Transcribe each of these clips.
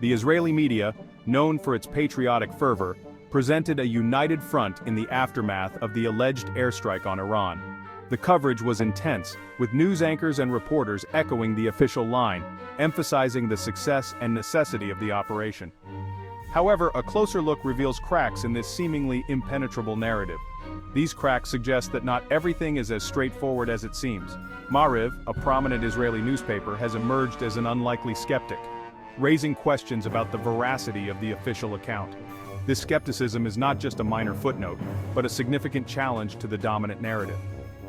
The Israeli media, known for its patriotic fervor, presented a united front in the aftermath of the alleged airstrike on Iran. The coverage was intense, with news anchors and reporters echoing the official line, emphasizing the success and necessity of the operation. However, a closer look reveals cracks in this seemingly impenetrable narrative. These cracks suggest that not everything is as straightforward as it seems. Maariv, a prominent Israeli newspaper, has emerged as an unlikely skeptic, raising questions about the veracity of the official account. This skepticism is not just a minor footnote, but a significant challenge to the dominant narrative.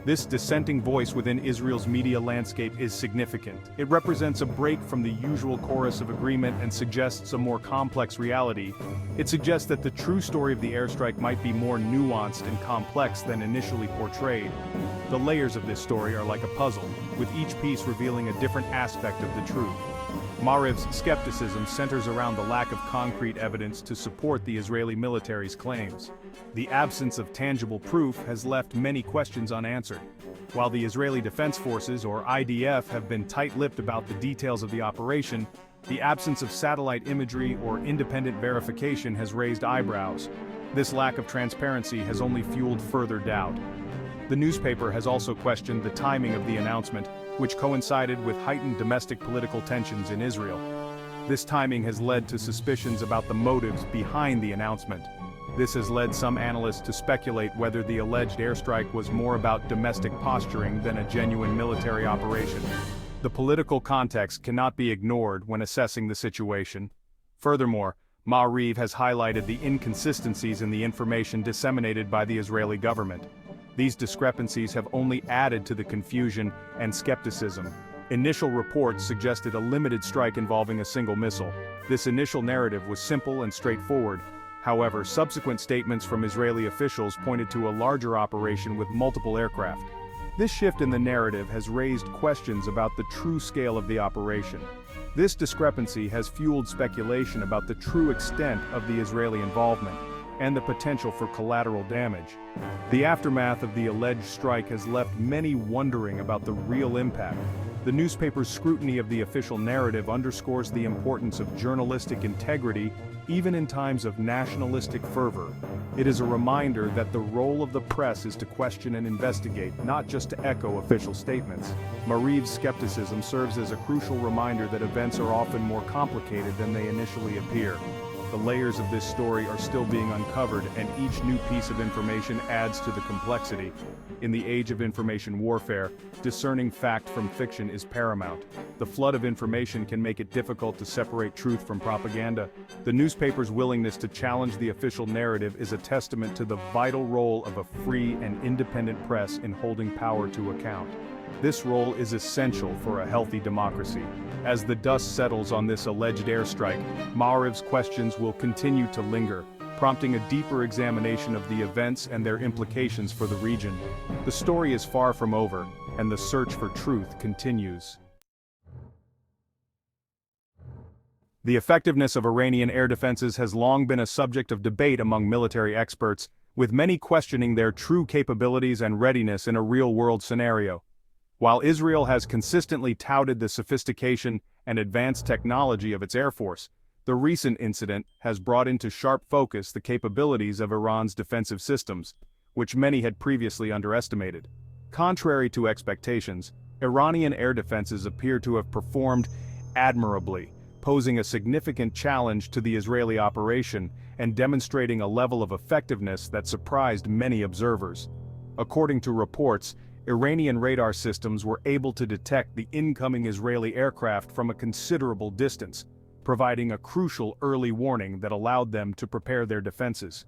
This dissenting voice within Israel's media landscape is significant. It represents a break from the usual chorus of agreement and suggests a more complex reality. It suggests that the true story of the airstrike might be more nuanced and complex than initially portrayed. The layers of this story are like a puzzle, with each piece revealing a different aspect of the truth. Maariv's skepticism centers around the lack of concrete evidence to support the Israeli military's claims. The absence of tangible proof has left many questions unanswered. While the Israeli Defense Forces, or IDF, have been tight-lipped about the details of the operation, the absence of satellite imagery or independent verification has raised eyebrows. This lack of transparency has only fueled further doubt. The newspaper has also questioned the timing of the announcement, which coincided with heightened domestic political tensions in Israel. This timing has led to suspicions about the motives behind the announcement. This has led some analysts to speculate whether the alleged airstrike was more about domestic posturing than a genuine military operation. The political context cannot be ignored when assessing the situation. Furthermore, Maariv has highlighted the inconsistencies in the information disseminated by the Israeli government. These discrepancies have only added to the confusion and skepticism. Initial reports suggested a limited strike involving a single missile. This initial narrative was simple and straightforward. However, subsequent statements from Israeli officials pointed to a larger operation with multiple aircraft. This shift in the narrative has raised questions about the true scale of the operation. This discrepancy has fueled speculation about the true extent of the Israeli involvement and the potential for collateral damage. The aftermath of the alleged strike has left many wondering about the real impact. The newspaper's scrutiny of the official narrative underscores the importance of journalistic integrity, even in times of nationalistic fervor. It is a reminder that the role of the press is to question and investigate, not just to echo official statements. Maariv's skepticism serves as a crucial reminder that events are often more complicated than they initially appear. The layers of this story are still being uncovered, and each new piece of information adds to the complexity. In the age of information warfare, discerning fact from fiction is paramount. The flood of information can make it difficult to separate truth from propaganda. The newspaper's willingness to challenge the official narrative is a testament to the vital role of a free and independent press in holding power to account. This role is essential for a healthy democracy. As the dust settles on this alleged airstrike, Maariv's questions will continue to linger, prompting a deeper examination of the events and their implications for the region. The story is far from over, and the search for truth continues. The effectiveness of Iranian air defenses has long been a subject of debate among military experts, with many questioning their true capabilities and readiness in a real-world scenario. While Israel has consistently touted the sophistication and advanced technology of its air force, the recent incident has brought into sharp focus the capabilities of Iran's defensive systems, which many had previously underestimated. Contrary to expectations, Iranian air defenses appear to have performed admirably, posing a significant challenge to the Israeli operation and demonstrating a level of effectiveness that surprised many observers. According to reports, Iranian radar systems were able to detect the incoming Israeli aircraft from a considerable distance, providing a crucial early warning that allowed them to prepare their defenses.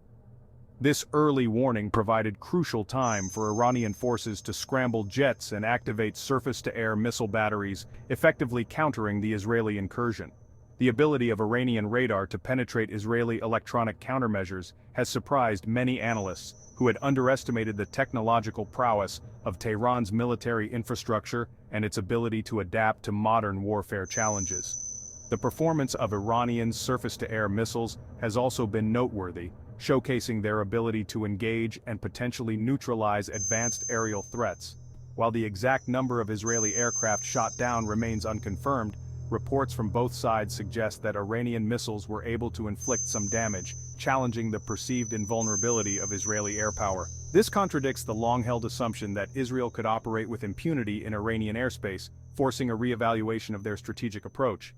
This early warning provided crucial time for Iranian forces to scramble jets and activate surface-to-air missile batteries, effectively countering the Israeli incursion. The ability of Iranian radar to penetrate Israeli electronic countermeasures has surprised many analysts who had underestimated the technological prowess of Tehran's military infrastructure and its ability to adapt to modern warfare challenges. The performance of Iranian surface-to-air missiles has also been noteworthy, showcasing their ability to engage and potentially neutralize advanced aerial threats. While the exact number of Israeli aircraft shot down remains unconfirmed, reports from both sides suggest that Iranian missiles were able to inflict some damage, challenging the perceived invulnerability of Israeli air power. This contradicts the long-held assumption that Israel could operate with impunity in Iranian airspace, forcing a re-evaluation of their strategic approach.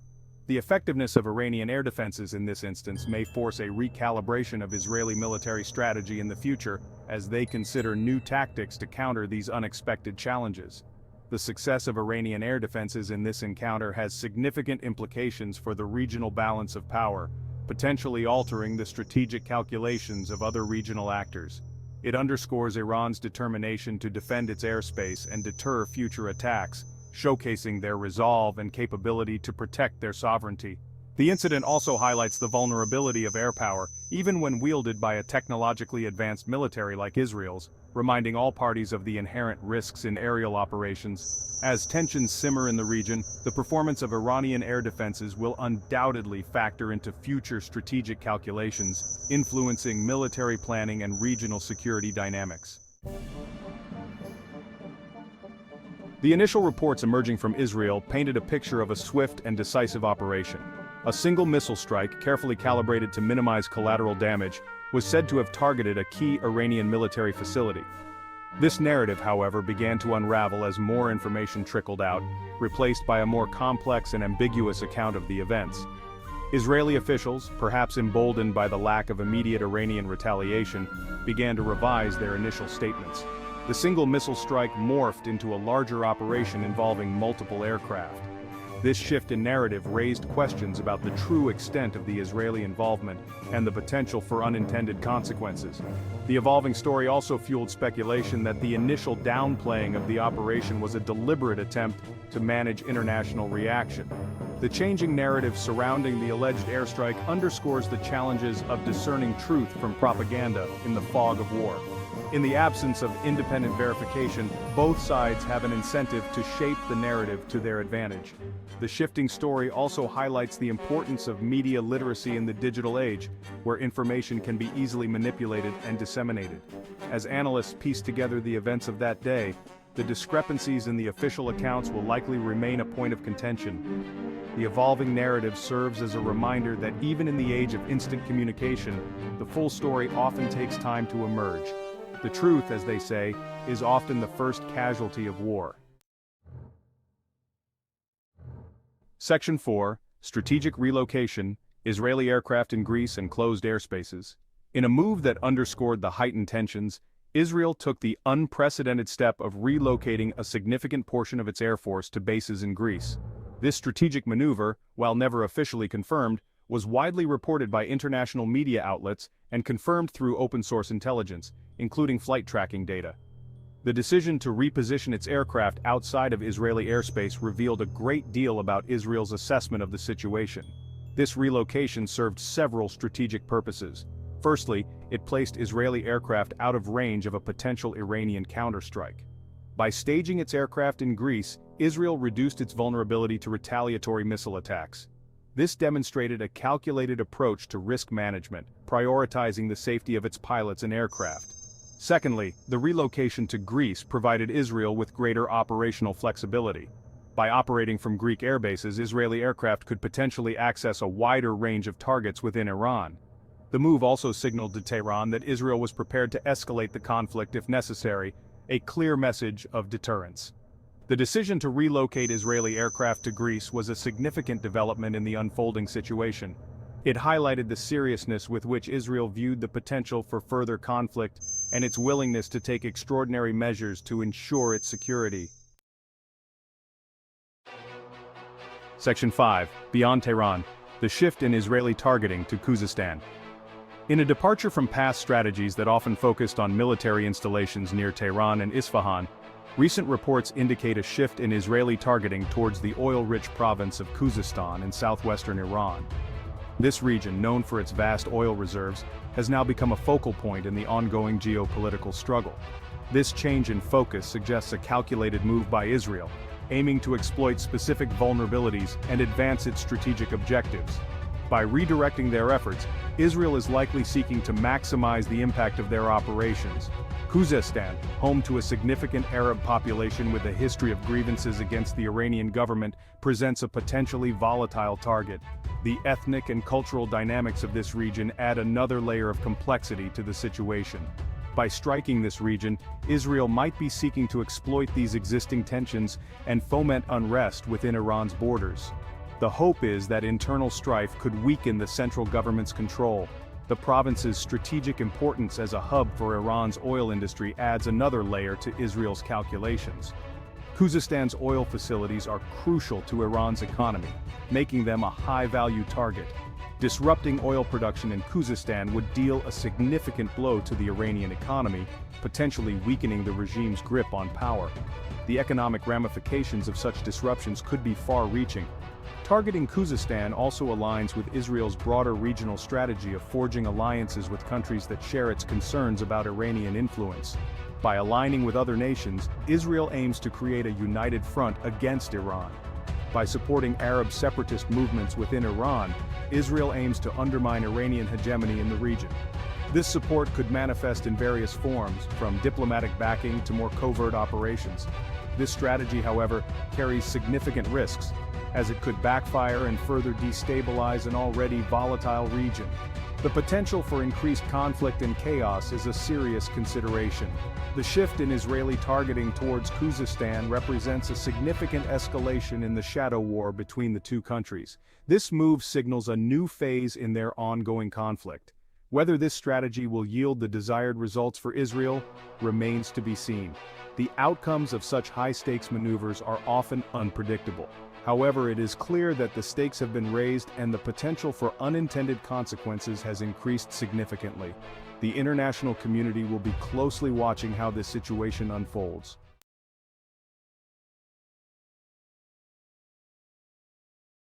The effectiveness of Iranian air defenses in this instance may force a recalibration of Israeli military strategy in the future as they consider new tactics to counter these unexpected challenges. The success of Iranian air defenses in this encounter has significant implications for the regional balance of power, potentially altering the strategic calculations of other regional actors. It underscores Iran's determination to defend its airspace and deter future attacks, showcasing their resolve and capability to protect their sovereignty. The incident also highlights the vulnerability of air power, even when wielded by a technologically advanced military like Israel's, reminding all parties of the inherent risks in aerial operations. As tensions simmer in the region, the performance of Iranian air defenses will undoubtedly factor into future strategic calculations, influencing military planning and regional security dynamics. The initial reports emerging from Israel painted a picture of a swift and decisive operation. A single missile strike, carefully calibrated to minimize collateral damage, was said to have targeted a key Iranian military facility. This narrative, however, began to unravel as more information trickled out, replaced by a more complex and ambiguous account of the events. Israeli officials, perhaps emboldened by the lack of immediate Iranian retaliation, began to revise their initial statements. The single missile strike morphed into a larger operation involving multiple aircraft. This shift in narrative raised questions about the true extent of the Israeli involvement and the potential for unintended consequences. The evolving story also fueled speculation that the initial downplaying of the operation was a deliberate attempt to manage international reaction. The changing narrative surrounding the alleged airstrike underscores the challenges of discerning truth from propaganda in the fog of war. In the absence of independent verification, both sides have an incentive to shape the narrative to their advantage. The shifting story also highlights the importance of media literacy in the digital age, where information can be easily manipulated and disseminated. As analysts piece together the events of that day, the discrepancies in the official accounts will likely remain a point of contention. The evolving narrative serves as a reminder that even in the age of instant communication, the full story often takes time to emerge. The truth, as they say, is often the first casualty of war. Section 4, Strategic Relocation, Israeli Aircraft in Greece and Closed Airspaces. In a move that underscored the heightened tensions, Israel took the unprecedented step of relocating a significant portion of its air force to bases in Greece. This strategic maneuver, while never officially confirmed, was widely reported by international media outlets and confirmed through open-source intelligence, including flight tracking data. The decision to reposition its aircraft outside of Israeli airspace revealed a great deal about Israel's assessment of the situation. This relocation served several strategic purposes. Firstly, it placed Israeli aircraft out of range of a potential Iranian counterstrike. By staging its aircraft in Greece, Israel reduced its vulnerability to retaliatory missile attacks. This demonstrated a calculated approach to risk management, prioritizing the safety of its pilots and aircraft. Secondly, the relocation to Greece provided Israel with greater operational flexibility. By operating from Greek airbases, Israeli aircraft could potentially access a wider range of targets within Iran. The move also signaled to Tehran that Israel was prepared to escalate the conflict if necessary, a clear message of deterrence. The decision to relocate Israeli aircraft to Greece was a significant development in the unfolding situation. It highlighted the seriousness with which Israel viewed the potential for further conflict and its willingness to take extraordinary measures to ensure its security. Section 5, Beyond Tehran, the shift in Israeli targeting to Khuzestan. In a departure from past strategies that often focused on military installations near Tehran and Isfahan, recent reports indicate a shift in Israeli targeting towards the oil-rich province of Khuzestan in southwestern Iran. This region, known for its vast oil reserves, has now become a focal point in the ongoing geopolitical struggle. This change in focus suggests a calculated move by Israel, aiming to exploit specific vulnerabilities and advance its strategic objectives. By redirecting their efforts, Israel is likely seeking to maximize the impact of their operations. Khuzestan, home to a significant Arab population with a history of grievances against the Iranian government, presents a potentially volatile target. The ethnic and cultural dynamics of this region add another layer of complexity to the situation. By striking this region, Israel might be seeking to exploit these existing tensions and foment unrest within Iran's borders. The hope is that internal strife could weaken the central government's control. The province's strategic importance as a hub for Iran's oil industry adds another layer to Israel's calculations. Khuzestan's oil facilities are crucial to Iran's economy, making them a high-value target. Disrupting oil production in Khuzestan would deal a significant blow to the Iranian economy, potentially weakening the regime's grip on power. The economic ramifications of such disruptions could be far-reaching. Targeting Khuzestan also aligns with Israel's broader regional strategy of forging alliances with countries that share its concerns about Iranian influence. By aligning with other nations, Israel aims to create a united front against Iran. By supporting Arab separatist movements within Iran, Israel aims to undermine Iranian hegemony in the region. This support could manifest in various forms, from diplomatic backing to more covert operations. This strategy, however, carries significant risks, as it could backfire and further destabilize an already volatile region. The potential for increased conflict and chaos is a serious consideration. The shift in Israeli targeting towards Khuzestan represents a significant escalation in the shadow war between the two countries. This move signals a new phase in their ongoing conflict. Whether this strategy will yield the desired results for Israel remains to be seen. The outcomes of such high-stakes maneuvers are often unpredictable. However, it is clear that the stakes have been raised and the potential for unintended consequences has increased significantly. The international community will be closely watching how this situation unfolds.